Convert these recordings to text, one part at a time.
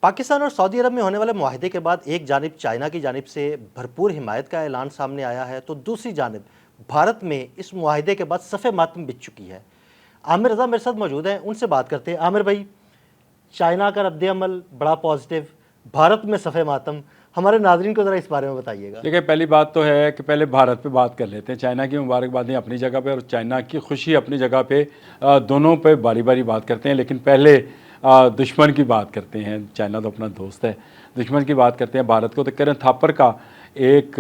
पाकिस्तान और सऊदी अरब में होने वाले मुआहदे के बाद एक जानिब चाइना की जानिब से भरपूर हिमायत का ऐलान सामने आया है, तो दूसरी जानिब भारत में इस मुआहदे के बाद सफ़े मातम बिछ चुकी है। आमिर रज़ा मेरे साथ मौजूद हैं, उनसे बात करते हैं। आमिर भाई, चाइना का रद्द-ए-अमल बड़ा पॉजिटिव, भारत में सफ़े मातम, हमारे नाज़रीन को ज़रा इस बारे में बताइएगा। देखिए, पहली बात तो है कि पहले भारत पे बात कर लेते हैं। चाइना की मुबारकबादें अपनी जगह पे और चाइना की खुशी अपनी जगह पे, दोनों पे बारी बारी बात करते हैं। लेकिन पहले दुश्मन की बात करते हैं। चाइना तो अपना दोस्त है, दुश्मन की बात करते हैं भारत को। तो किरण थापर का एक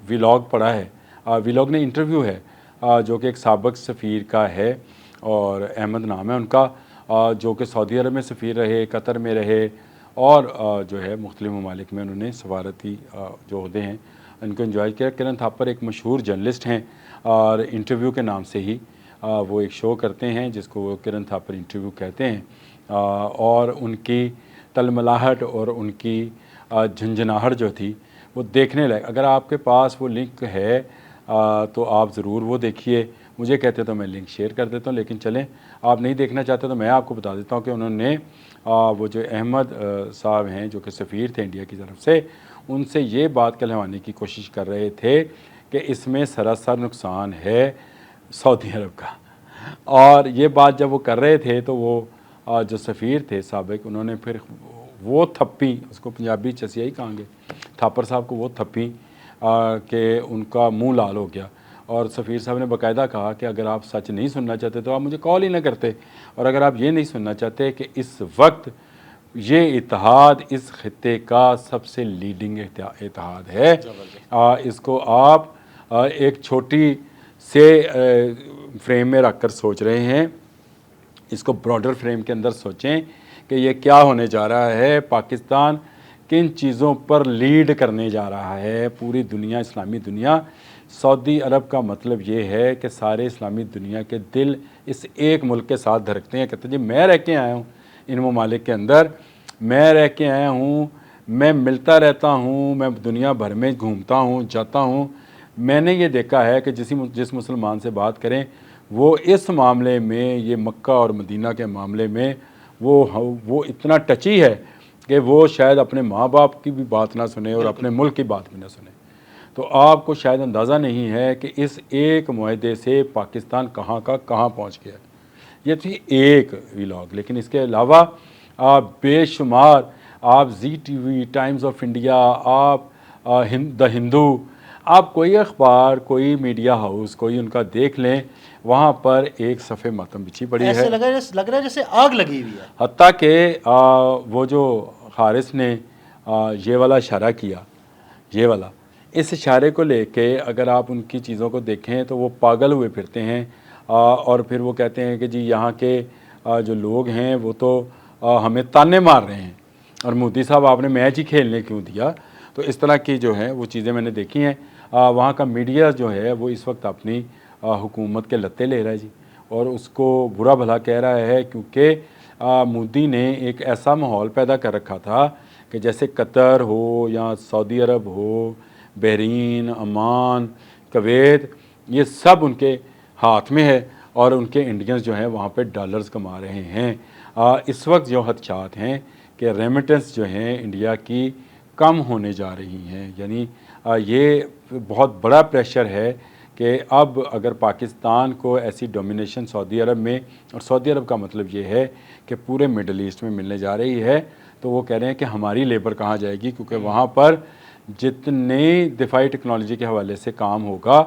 व्लॉग पड़ा है, व्लॉग ने इंटरव्यू है, जो कि एक साबिक सफ़ीर का है और अहमद नाम है उनका, जो कि सऊदी अरब में सफ़ीर रहे, कतर में रहे और जो है मुख्तलिफ़ ममालिक में उन्होंने सफारती जो अहदे हैं इनको इन्जॉय किया। किरण थापर एक मशहूर जर्नलिस्ट हैं और इंटरव्यू के नाम से ही वो एक शो करते हैं जिसको वो किरण थापर इंटरव्यू कहते हैं। और उनकी तलमलाहट और उनकी झंझनाहट जो थी वो देखने लायक। अगर आपके पास वो लिंक है तो आप ज़रूर वो देखिए। मुझे कहते तो मैं लिंक शेयर कर देता हूँ, लेकिन चलें आप नहीं देखना चाहते तो मैं आपको बता देता हूँ कि उन्होंने वो जो अहमद साहब हैं जो कि सफ़ीर थे इंडिया की तरफ से, उनसे ये बात कहलवाने की कोशिश कर रहे थे कि इसमें सरासर नुकसान है सऊदी अरब का। और ये बात जब वो कर रहे थे तो वो जो सफ़ीर थे साबिक, उन्होंने फिर वो थप्पी, उसको पंजाबी चसिया ही कहेंगे, थापर साहब को वो थप्पी कि उनका मुंह लाल हो गया। और सफ़ीर साहब ने बाकायदा कहा कि अगर आप सच नहीं सुनना चाहते तो आप मुझे कॉल ही ना करते, और अगर आप ये नहीं सुनना चाहते कि इस वक्त ये इत्तेहाद इस खित्ते का सबसे लीडिंग इत्तेहाद है, इसको आप एक छोटी से फ्रेम में रख कर सोच रहे हैं, इसको ब्रॉडर फ्रेम के अंदर सोचें कि ये क्या होने जा रहा है। पाकिस्तान किन चीज़ों पर लीड करने जा रहा है, पूरी दुनिया, इस्लामी दुनिया। सऊदी अरब का मतलब ये है कि सारे इस्लामी दुनिया के दिल इस एक मुल्क के साथ धड़कते हैं। कहते हैं जी मैं रह के आया हूँ इन ममालिक के अंदर, मैं रह के आया हूँ, मैं मिलता रहता हूँ, मैं दुनिया भर में घूमता हूँ, जाता हूँ। मैंने ये देखा है कि जिस मुसलमान से बात करें वो इस मामले में, ये मक्का और मदीना के मामले में वो इतना टची है कि वो शायद अपने माँ बाप की भी बात ना सुने और अपने मुल्क की बात भी ना सुने। तो आपको शायद अंदाज़ा नहीं है कि इस एक मुआहदे से पाकिस्तान कहाँ का कहाँ पहुँच गया। ये थी एक व्लॉग, लेकिन इसके अलावा आप बेशुमार, आप ZTV, टाइम्स ऑफ इंडिया, आप द हिंदू, आप कोई अखबार, कोई मीडिया हाउस, कोई उनका देख लें, वहाँ पर एक सफ़े मातम बिछी पड़ी है। ऐसे लग रहा है जैसे आग लगी हुई है। हत्ता कि वो जो हारिस ने ये वाला इशारा किया, ये वाला, इस इशारे को लेके अगर आप उनकी चीज़ों को देखें तो वो पागल हुए फिरते हैं। और फिर वो कहते हैं कि जी यहाँ के जो लोग हैं वो तो हमें ताने मार रहे हैं और मोदी साहब आपने मैच ही खेलने क्यों दिया। तो इस तरह की जो है वो चीज़ें मैंने देखी हैं। वहाँ का मीडिया जो है वो इस वक्त अपनी हुकूमत के लत्ते ले रहा है जी, और उसको बुरा भला कह रहा है, क्योंकि मोदी ने एक ऐसा माहौल पैदा कर रखा था कि जैसे कतर हो या सऊदी अरब हो, बहरीन, अमान, कुवैत, ये सब उनके हाथ में है और उनके इंडियंस जो हैं वहाँ पे डॉलर्स कमा रहे हैं। इस वक्त जो हदशात हैं कि रेमिटेंस जो हैं इंडिया की कम होने जा रही हैं, यानी ये बहुत बड़ा प्रेशर है कि अब अगर पाकिस्तान को ऐसी डोमिनेशन सऊदी अरब में, और सऊदी अरब का मतलब ये है कि पूरे मिडल ईस्ट में मिलने जा रही है, तो वो कह रहे हैं कि हमारी लेबर कहाँ जाएगी, क्योंकि वहाँ पर जितने दिफाई टेक्नोलॉजी के हवाले से काम होगा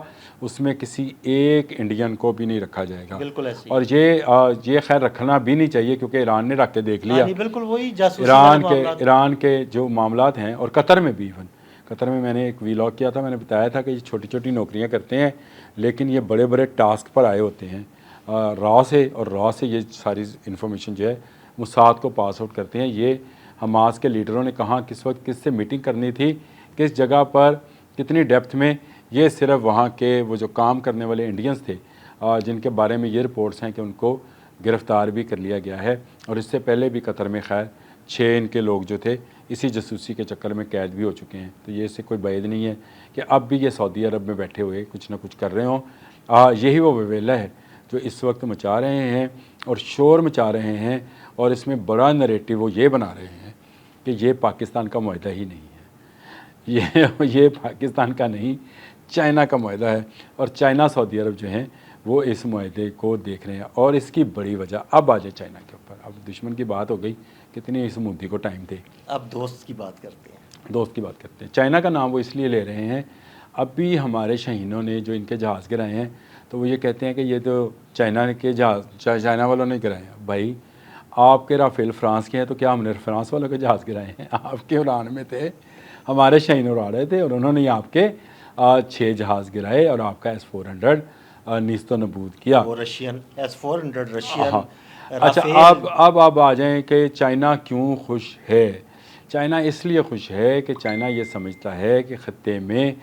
उसमें किसी एक इंडियन को भी नहीं रखा जाएगा। बिल्कुल ऐसी। और ये खैर रखना भी नहीं चाहिए, क्योंकि ईरान ने रख के देख लिया। बिल्कुल वही जासूसी ईरान के जो मामलात हैं, और कतर में भी, इवन कतर में मैंने एक व्लॉग किया था, मैंने बताया था कि ये छोटी छोटी नौकरियां करते हैं लेकिन ये बड़े बड़े टास्क पर आए होते हैं रॉ से, और रॉ से ये सारी इन्फॉर्मेशन जो है मुसाद को पास आउट करते हैं। ये हमास के लीडरों ने कहाँ किस वक्त किससे मीटिंग करनी थी, किस जगह पर, कितनी डेप्थ में, ये सिर्फ वहाँ के वो जो काम करने वाले इंडियंस थे, जिनके बारे में ये रिपोर्ट्स हैं कि उनको गिरफ़्तार भी कर लिया गया है। और इससे पहले भी कतर में खैर 6 इनके लोग जो थे इसी जासूसी के चक्कर में कैद भी हो चुके हैं। तो ये इससे कोई बैद नहीं है कि अब भी ये सऊदी अरब में बैठे हुए कुछ ना कुछ कर रहे हों। यही वो वेला है जो इस वक्त मचा रहे हैं और शोर मचा रहे हैं, और इसमें बड़ा नरेटिव वो ये बना रहे हैं कि ये पाकिस्तान का मुआहदा ही नहीं है, ये पाकिस्तान का नहीं, चाइना का मुआहदा है। और चाइना सऊदी अरब जो हैं वो इस मुआहदे को देख रहे हैं। और इसकी बड़ी वजह, अब आ जाए चाइना के ऊपर, अब दुश्मन की बात हो गई, कितनी इस मुद्दे को टाइम दे। अब दोस्त की बात करते हैं। दोस्त की बात करते हैं। चाइना का नाम वो इसलिए ले रहे हैं, अभी हमारे शहीनों ने जो इनके जहाज़ गिराए हैं, तो वो ये कहते हैं कि ये तो चाइना के जहाज़, चाइना वालों ने गिराए हैं। भाई आपके राफेल फ्रांस के हैं, तो क्या हमने फ्रांस वालों के जहाज़ गिराए हैं? आपके उड़ान में थे, हमारे शहीन उड़ा रहे थे, और उन्होंने आपके 6 जहाज़ गिराए और आपका S-400 नीस्तो नबूद किया। वो रशियन S-400 रशियन। हाँ। अच्छा, अब आ जाएं कि चाइना क्यों खुश है। चाइना इसलिए खुश है कि चाइना ये समझता है कि ख़त्ते में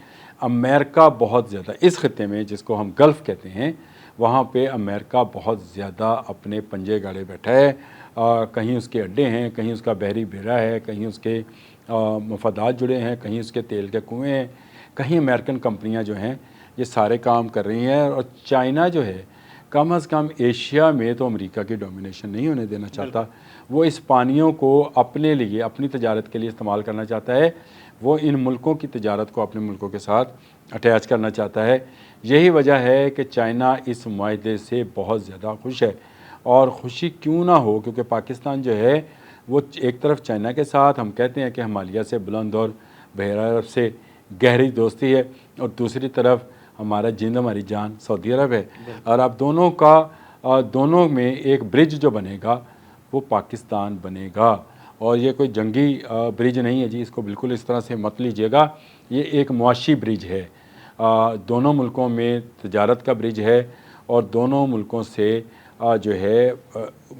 अमेरिका बहुत ज़्यादा, इस ख़त्ते में जिसको हम गल्फ़ कहते हैं, वहाँ पे अमेरिका बहुत ज़्यादा अपने पंजे गाड़े बैठा है। कहीं उसके अड्डे हैं, कहीं उसका बहरी बेड़ा है, कहीं उसके मफादात जुड़े हैं, कहीं उसके तेल के कुएँ हैं, कहीं अमेरिकन कंपनियाँ जो हैं ये सारे काम कर रही हैं। और चाइना जो है कम से कम एशिया में तो अमेरिका की डोमिनेशन नहीं होने देना चाहता। वो इस पानियों को अपने लिए, अपनी तजारत के लिए इस्तेमाल करना चाहता है। वो इन मुल्कों की तजारत को अपने मुल्कों के साथ अटैच करना चाहता है। यही वजह है कि चाइना इस मुआहदे से बहुत ज़्यादा खुश है। और खुशी क्यों ना हो, क्योंकि पाकिस्तान जो है वो एक तरफ चाइना के साथ हम कहते हैं कि हिमालय से बुलंद और बहरा अरब से गहरी दोस्ती है, और दूसरी तरफ हमारा जिंद, हमारी जान सऊदी अरब है। और अब दोनों में एक ब्रिज जो बनेगा वो पाकिस्तान बनेगा। और ये कोई जंगी ब्रिज नहीं है जी, इसको बिल्कुल इस तरह से मत लीजिएगा। ये एक मुआशी ब्रिज है, दोनों मुल्कों में तजारत का ब्रिज है, और दोनों मुल्कों से जो है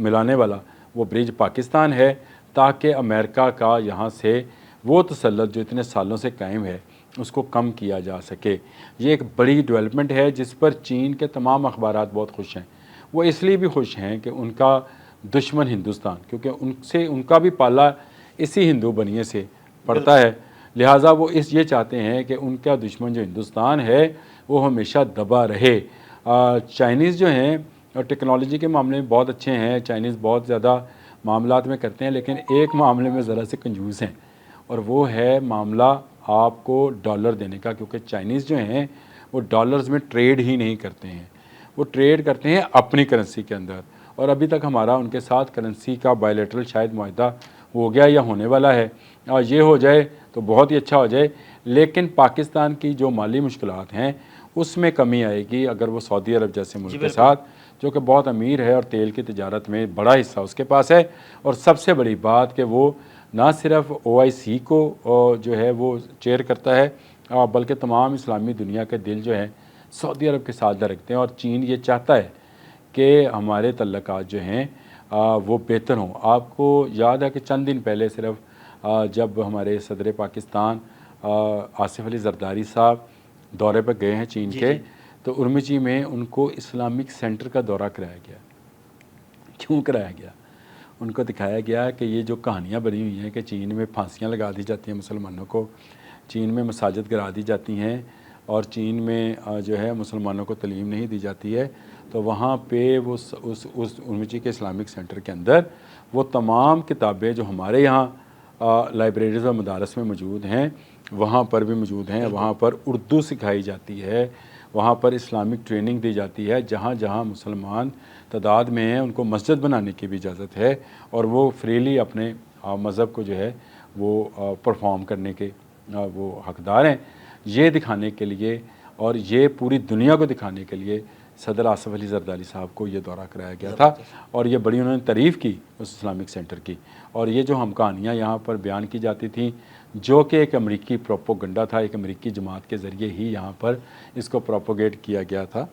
मिलाने वाला वो ब्रिज पाकिस्तान है, ताकि अमेरिका का यहाँ से वो तसल्लुत जो इतने सालों से कायम है उसको कम किया जा सके। ये एक बड़ी डेवलपमेंट है जिस पर चीन के तमाम अखबारात बहुत खुश हैं। वो इसलिए भी खुश हैं कि उनका दुश्मन हिंदुस्तान, क्योंकि उनसे उनका भी पाला इसी हिंदू बनिए से पड़ता है, लिहाजा वो ये चाहते हैं कि उनका दुश्मन जो हिंदुस्तान है वो हमेशा दबा रहे। चाइनीज़ जो हैं टेक्नोलॉजी के मामले में बहुत अच्छे हैं, चाइनीज़ बहुत ज़्यादा मामलात में करते हैं, लेकिन एक मामले में ज़रा से कंजूस हैं, और वो है मामला आपको डॉलर देने का। क्योंकि चाइनीज़ जो हैं वो डॉलर्स में ट्रेड ही नहीं करते हैं, वो ट्रेड करते हैं अपनी करेंसी के अंदर। और अभी तक हमारा उनके साथ करेंसी का बायलैटरल शायद मुआहदा हो गया या होने वाला है, और ये हो जाए तो बहुत ही अच्छा हो जाए। लेकिन पाकिस्तान की जो माली मुश्किलात हैं उसमें कमी आएगी अगर वो सऊदी अरब जैसे मुल्क के साथ, जो कि बहुत अमीर है और तेल की तजारत में बड़ा हिस्सा उसके पास है। और सबसे बड़ी बात कि वो ना सिर्फ OIC को जो है वो चेयर करता है, बल्कि तमाम इस्लामी दुनिया के दिल जो हैं सऊदी अरब के साथ रखते हैं। और चीन ये चाहता है कि हमारे तल्लुकात जो हैं वो बेहतर हों। आपको याद है कि चंद दिन पहले सिर्फ जब हमारे सदर पाकिस्तान आसिफ अली जरदारी साहब दौरे पर गए हैं चीन के, तो उर्मची में उनको इस्लामिक सेंटर का दौरा कराया गया। क्यों कराया गया? उनको दिखाया गया कि ये जो कहानियाँ बनी हुई हैं कि चीन में फांसियाँ लगा दी जाती हैं मुसलमानों को, चीन में मसाजिद गिरा दी जाती हैं, और चीन में जो है मुसलमानों को तलीम नहीं दी जाती है, तो वहाँ पे वो उस उर्मची के इस्लामिक सेंटर के अंदर वो तमाम किताबें जो हमारे यहाँ लाइब्रेरीज़ और मदारस में मौजूद हैं वहाँ पर भी मौजूद हैं। वहाँ पर उर्दू सिखाई जाती है, वहाँ पर इस्लामिक ट्रेनिंग दी जाती है। जहाँ जहाँ मुसलमान तादाद में हैं उनको मस्जिद बनाने की भी इजाज़त है, और वो फ्रीली अपने मज़हब को जो है वो परफॉर्म करने के वो हकदार हैं। ये दिखाने के लिए और ये पूरी दुनिया को दिखाने के लिए सदर आसिफ अली जरदारी साहब को ये दौरा कराया गया था, और ये बड़ी उन्होंने तारीफ़ की उस इस्लामिक सेंटर की। और ये जो हम कहानियाँ यहाँ पर बयान की जाती थी, जो कि एक अमरीकी प्रोपोगंडा था, एक अमरीकी जमात के ज़रिए ही यहाँ पर इसको प्रोपोगेट किया गया था,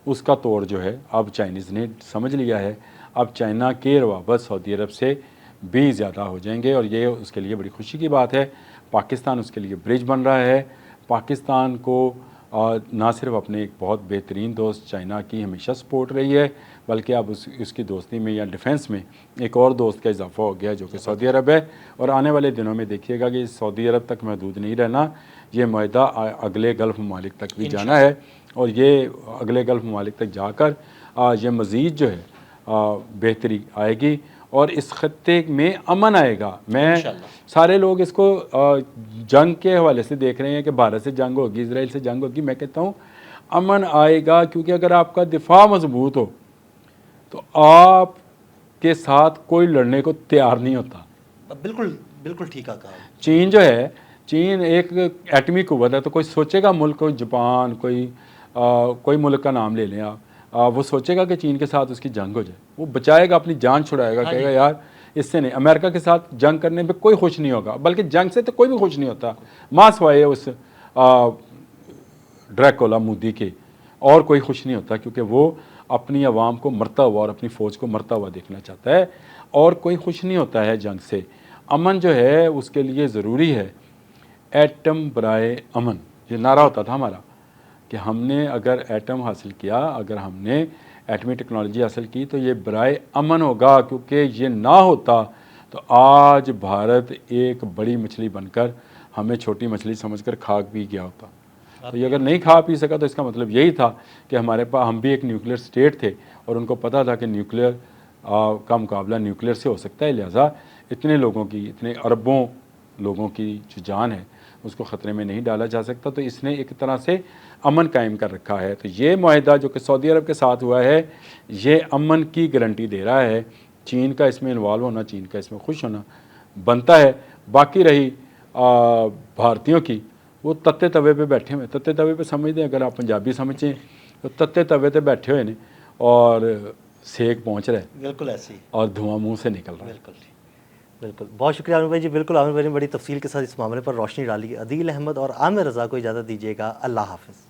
उसका तोड़ जो है अब चाइनीज़ ने समझ लिया है। अब चाइना के रवाबत सऊदी अरब से भी ज़्यादा हो जाएंगे, और ये उसके लिए बड़ी खुशी की बात है। पाकिस्तान उसके लिए ब्रिज बन रहा है। पाकिस्तान को ना सिर्फ अपने एक बहुत बेहतरीन दोस्त चाइना की हमेशा सपोर्ट रही है, बल्कि अब उसकी दोस्ती में या डिफेंस में एक और दोस्त का इजाफा हो गया जो कि सऊदी अरब है। और आने वाले दिनों में देखिएगा कि सऊदी अरब तक महदूद नहीं रहना, ये मुआहदा अगले गल्फ़ ममालिक तक भी जाना है। और ये अगले गल्फ़ ममालिक तक जाकर ये मज़ीद जो है बेहतरी आएगी और इस खत्ते में अमन आएगा। मैं सारे लोग इसको जंग के हवाले से देख रहे हैं कि भारत से जंग होगी, इसराइल से जंग होगी। मैं कहता हूँ अमन आएगा, क्योंकि अगर आपका दिफा मजबूत हो तो आपके साथ कोई लड़ने को तैयार नहीं होता। बिल्कुल बिल्कुल ठीक कहा। चीन जो है, चीन एक एटमी कुव्वत है, तो कोई सोचेगा मुल्क, कोई जापान, कोई मुल्क का नाम ले लें आप, वो सोचेगा कि चीन के साथ उसकी जंग हो जाए, वो बचाएगा, अपनी जान छुड़ाएगा, कहेगा यार इससे नहीं। अमेरिका के साथ जंग करने पे कोई खुश नहीं होगा, बल्कि जंग से तो कोई भी खुश नहीं होता, मास वाए उस ड्रैकुला मूदी के, और कोई खुश नहीं होता, क्योंकि वो अपनी आवाम को मरता हुआ और अपनी फ़ौज को मरता हुआ देखना चाहता है, और कोई खुश नहीं होता है जंग से। अमन जो है उसके लिए ज़रूरी है, एटम बराए अमन, ये नारा होता था हमारा कि हमने अगर एटम हासिल किया, अगर हमने एटमी टेक्नोलॉजी हासिल की तो ये बराए अमन होगा, क्योंकि ये ना होता तो आज भारत एक बड़ी मछली बनकर हमें छोटी मछली समझकर खा पी गया होता। तो ये अगर नहीं खा पी सका तो इसका मतलब यही था कि हमारे पास, हम भी एक न्यूक्लियर स्टेट थे और उनको पता था कि न्यूक्लियर का मुकाबला न्यूक्लियर से हो सकता है, लिहाजा इतने लोगों की, इतने अरबों लोगों की जो जान है उसको ख़तरे में नहीं डाला जा सकता। तो इसने एक तरह से अमन कायम कर रखा है। तो ये माहिदा जो कि सऊदी अरब के साथ हुआ है, ये अमन की गारंटी दे रहा है। चीन का इसमें इन्वॉल्व होना, चीन का इसमें खुश होना बनता है। बाकी रही भारतीयों की, वो तत्ते तवे पे बैठे हुए, तत्ते तवे पे समझते हैं, अगर आप पंजाबी समझें तो तत्ते तवे पे बैठे हुए ने और सेक पहुँच रहा है, बिल्कुल ऐसे ही, और धुआं मुँह से निकल रहा है। बिल्कुल बिल्कुल। बहुत शुक्रिया आमिर भाई जी। बिल्कुल आमिर भाई ने बड़ी तफसील के साथ इस मामले पर रोशनी डाली। अदील अहमद और आमिर रज़ा को इजाज़त दीजिएगा। अल्लाह हाफ़िज़।